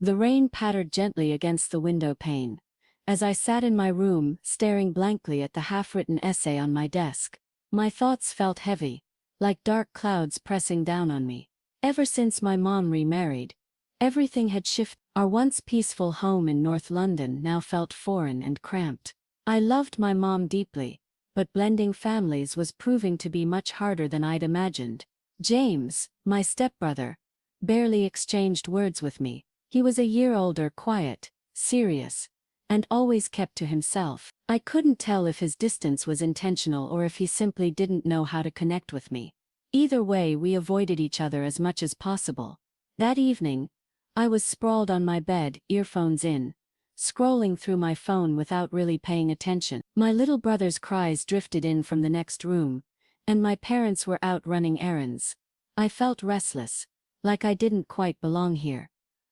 The rain pattered gently against the window pane. As I sat in my room, staring blankly at the half-written essay on my desk, my thoughts felt heavy, like dark clouds pressing down on me. Ever since my mom remarried, everything had shifted. Our once peaceful home in North London now felt foreign and cramped. I loved my mom deeply, but blending families was proving to be much harder than I'd imagined. James, my stepbrother, barely exchanged words with me. He was a year older, quiet, serious, and always kept to himself. I couldn't tell if his distance was intentional or if he simply didn't know how to connect with me. Either way, we avoided each other as much as possible. That evening, I was sprawled on my bed, earphones in, scrolling through my phone without really paying attention. My little brother's cries drifted in from the next room, and my parents were out running errands. I felt restless, like I didn't quite belong here.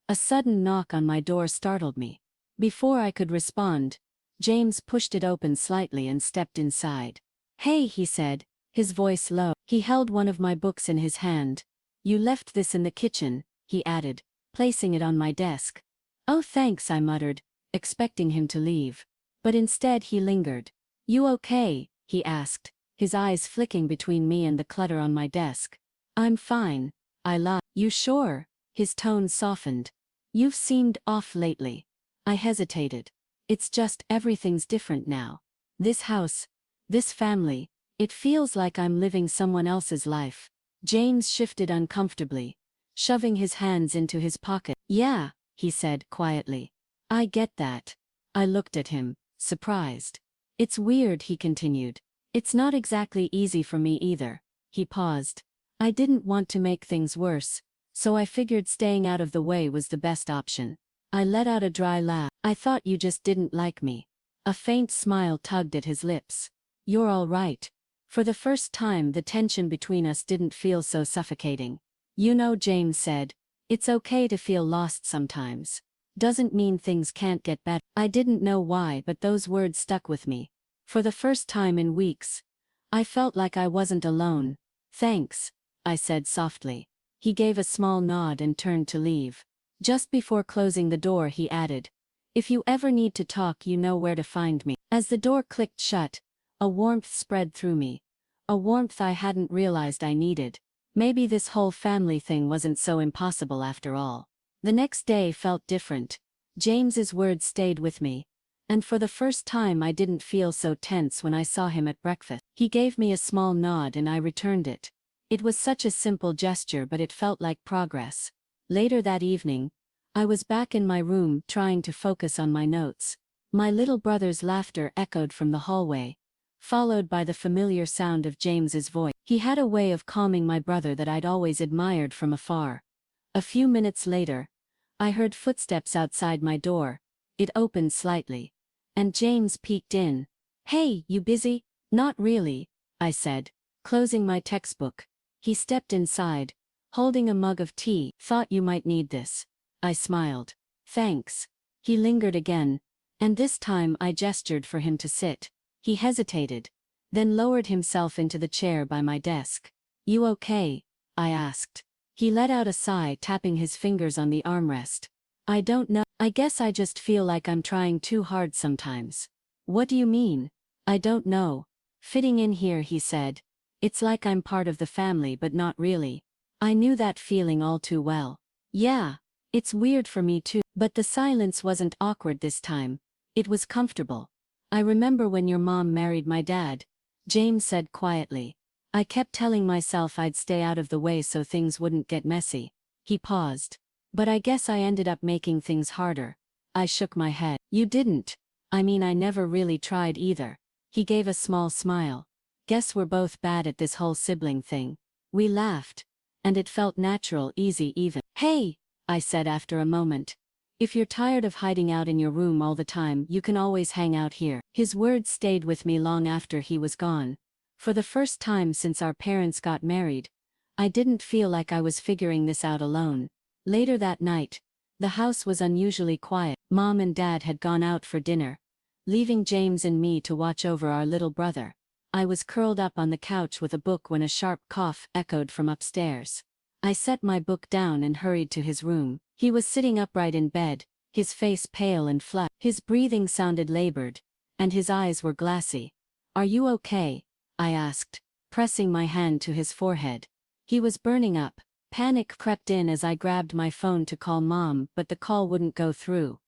A sudden knock on my door startled me. Before I could respond, James pushed it open slightly and stepped inside. "Hey," he said, his voice low. He held one of my books in his hand. "You left this in the kitchen," he added, placing it on my desk. "Oh, thanks," I muttered, expecting him to leave. But instead he lingered. "You okay?" he asked, his eyes flicking between me and the clutter on my desk. "I'm fine," I lied. "You sure?" His tone softened. "You've seemed off lately." I hesitated. "It's just everything's different now. This house, this family, it feels like I'm living someone else's life." James shifted uncomfortably, shoving his hands into his pocket. "Yeah," he said quietly. "I get that." I looked at him, surprised. "It's weird," he continued. "It's not exactly easy for me either." He paused. "I didn't want to make things worse, so I figured staying out of the way was the best option." I let out a dry laugh. "I thought you just didn't like me." A faint smile tugged at his lips. "You're all right." For the first time, the tension between us didn't feel so suffocating. "You know," James said, "it's okay to feel lost sometimes. Doesn't mean things can't get better." I didn't know why, but those words stuck with me. For the first time in weeks, I felt like I wasn't alone. "Thanks," I said softly. He gave a small nod and turned to leave. Just before closing the door, he added, "If you ever need to talk, you know where to find me." As the door clicked shut, a warmth spread through me. A warmth I hadn't realized I needed. Maybe this whole family thing wasn't so impossible after all. The next day felt different. James's words stayed with me, and for the first time I didn't feel so tense when I saw him at breakfast. He gave me a small nod and I returned it. It was such a simple gesture, but it felt like progress. Later that evening, I was back in my room trying to focus on my notes. My little brother's laughter echoed from the hallway, followed by the familiar sound of James's voice. He had a way of calming my brother that I'd always admired from afar. A few minutes later, I heard footsteps outside my door. It opened slightly, and James peeked in. "Hey, you busy?" "Not really," I said, closing my textbook. He stepped inside, holding a mug of tea. "Thought you might need this." I smiled. "Thanks." He lingered again, and this time I gestured for him to sit. He hesitated, then lowered himself into the chair by my desk. "You okay?" I asked. He let out a sigh, tapping his fingers on the armrest. "I don't know. I guess I just feel like I'm trying too hard sometimes." "What do you mean?" "I don't know. Fitting in here," he said. "It's like I'm part of the family but not really." I knew that feeling all too well. "Yeah, it's weird for me too." But the silence wasn't awkward this time. It was comfortable. "I remember when your mom married my dad," James said quietly. "I kept telling myself I'd stay out of the way so things wouldn't get messy." He paused. "But I guess I ended up making things harder." I shook my head. "You didn't. I mean, I never really tried either." He gave a small smile. "Guess we're both bad at this whole sibling thing." We laughed, and it felt natural, easy even. "Hey," I said after a moment. "If you're tired of hiding out in your room all the time, you can always hang out here." His words stayed with me long after he was gone. For the first time since our parents got married, I didn't feel like I was figuring this out alone. Later that night, the house was unusually quiet. Mom and Dad had gone out for dinner, leaving James and me to watch over our little brother. I was curled up on the couch with a book when a sharp cough echoed from upstairs. I set my book down and hurried to his room. He was sitting upright in bed, his face pale and flushed. His breathing sounded labored, and his eyes were glassy. "Are you okay?" I asked, pressing my hand to his forehead. He was burning up. Panic crept in as I grabbed my phone to call Mom, but the call wouldn't go through.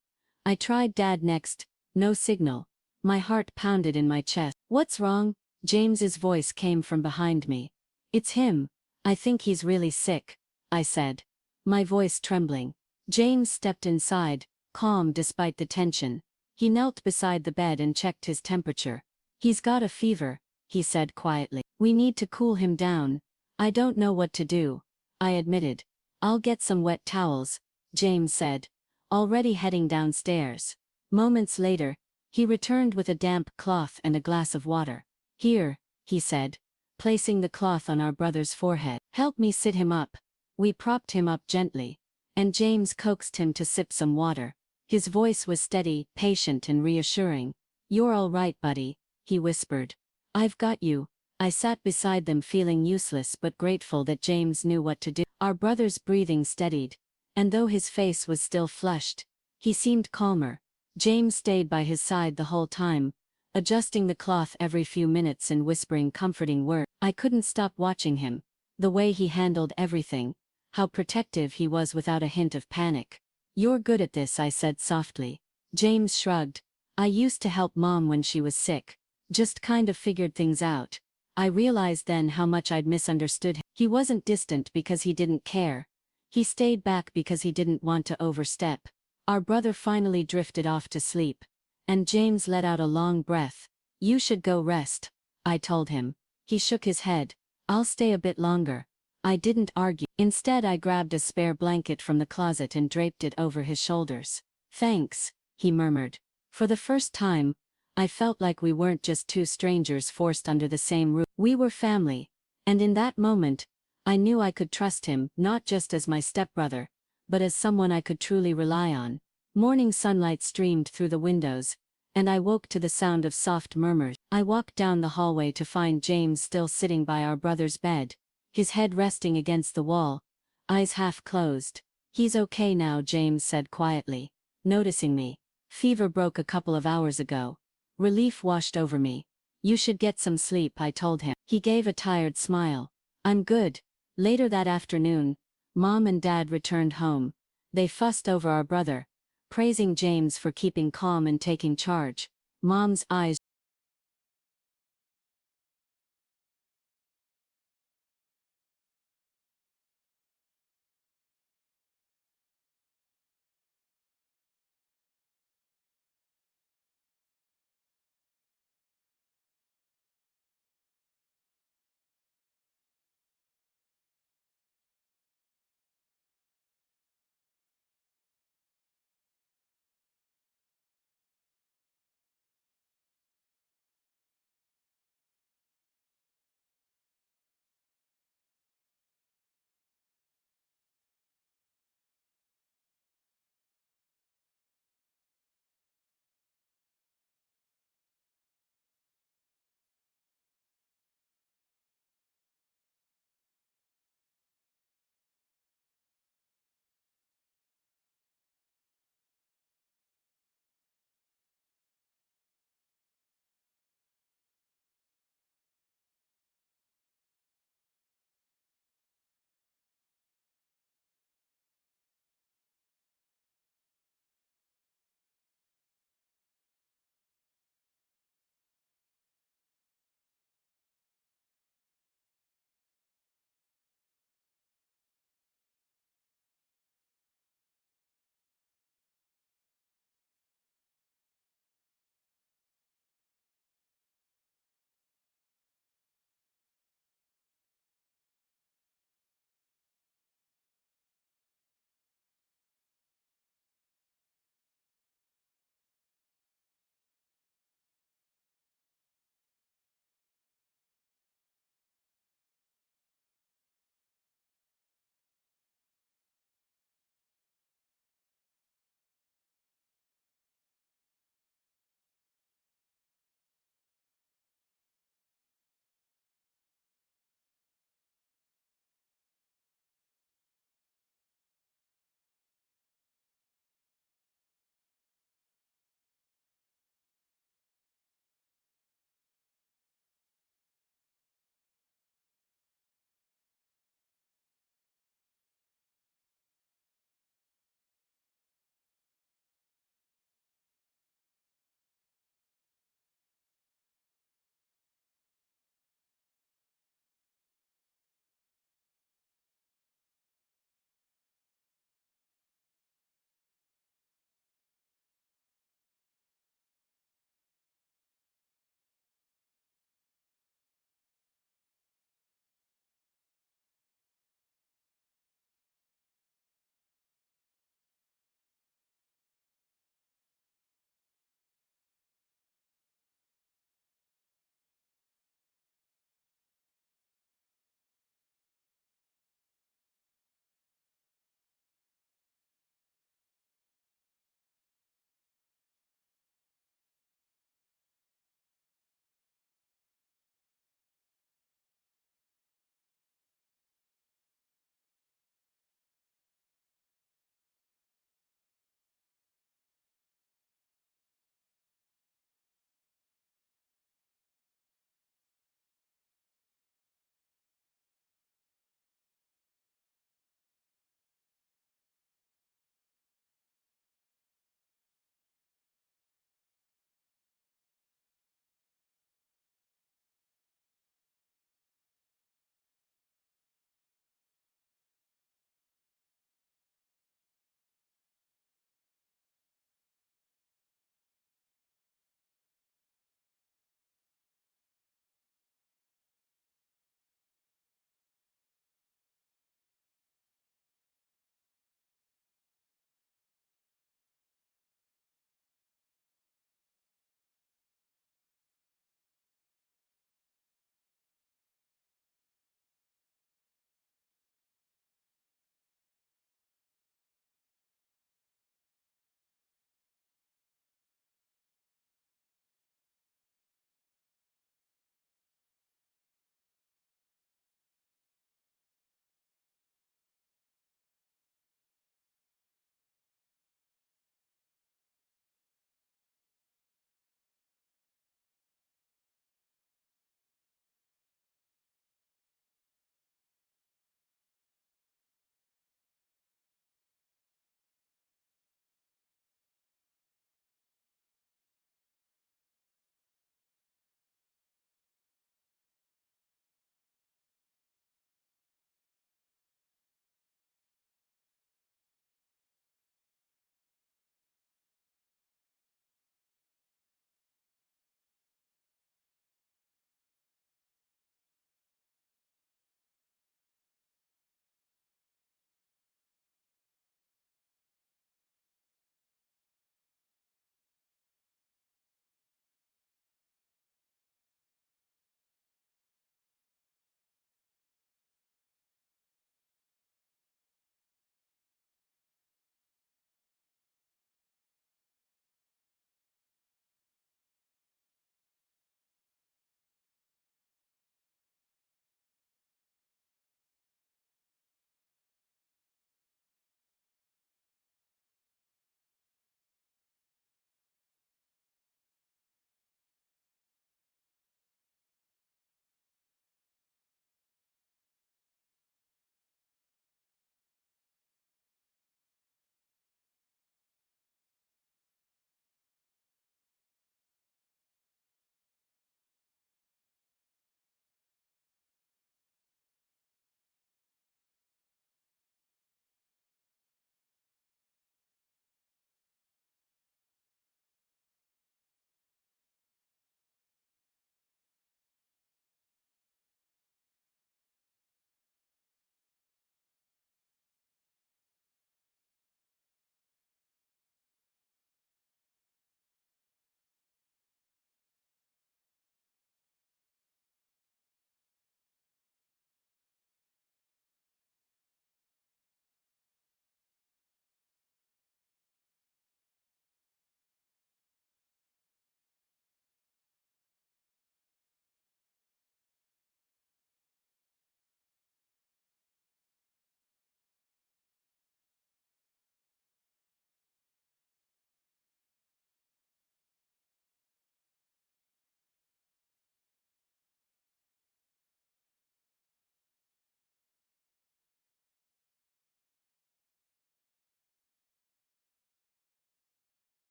I tried Dad next, no signal. My heart pounded in my chest. "What's wrong?" James's voice came from behind me. "It's him. I think he's really sick," I said, my voice trembling. James stepped inside, calm despite the tension. He knelt beside the bed and checked his temperature. "He's got a fever," he said quietly. "We need to cool him down." "I don't know what to do," I admitted. "I'll get some wet towels," James said, already heading downstairs. Moments later, he returned with a damp cloth and a glass of water. "Here," he said, placing the cloth on our brother's forehead. "Help me sit him up." We propped him up gently, and James coaxed him to sip some water. His voice was steady, patient and reassuring. "You're all right, buddy," he whispered. "I've got you." I sat beside them feeling useless but grateful that James knew what to do. Our brother's breathing steadied, and though his face was still flushed, he seemed calmer. James stayed by his side the whole time, adjusting the cloth every few minutes and whispering comforting words. I couldn't stop watching him, the way he handled everything, how protective he was without a hint of panic. "You're good at this," I said softly. James shrugged. "I used to help Mom when she was sick. Just kind of figured things out." I realized then how much I'd misunderstood him. He wasn't distant because he didn't care. He stayed back because he didn't want to overstep. Our brother finally drifted off to sleep, and James let out a long breath. "You should go rest," I told him. He shook his head. "I'll stay a bit longer." I didn't argue. Instead, I grabbed a spare blanket from the closet and draped it over his shoulders. "Thanks," he murmured. For the first time, I felt like we weren't just two strangers forced under the same roof. We were family, and in that moment, I knew I could trust him, not just as my stepbrother, but as someone I could truly rely on. Morning sunlight streamed through the windows, and I woke to the sound of soft murmurs. I walked down the hallway to find James still sitting by our brother's bed, his head resting against the wall, eyes half closed. "He's okay now," James said quietly, noticing me. "Fever broke a couple of hours ago." Relief washed over me. "You should get some sleep," I told him. He gave a tired smile. "I'm good." Later that afternoon, Mom and Dad returned home. They fussed over our brother, praising James for keeping calm and taking charge. Mom's eyes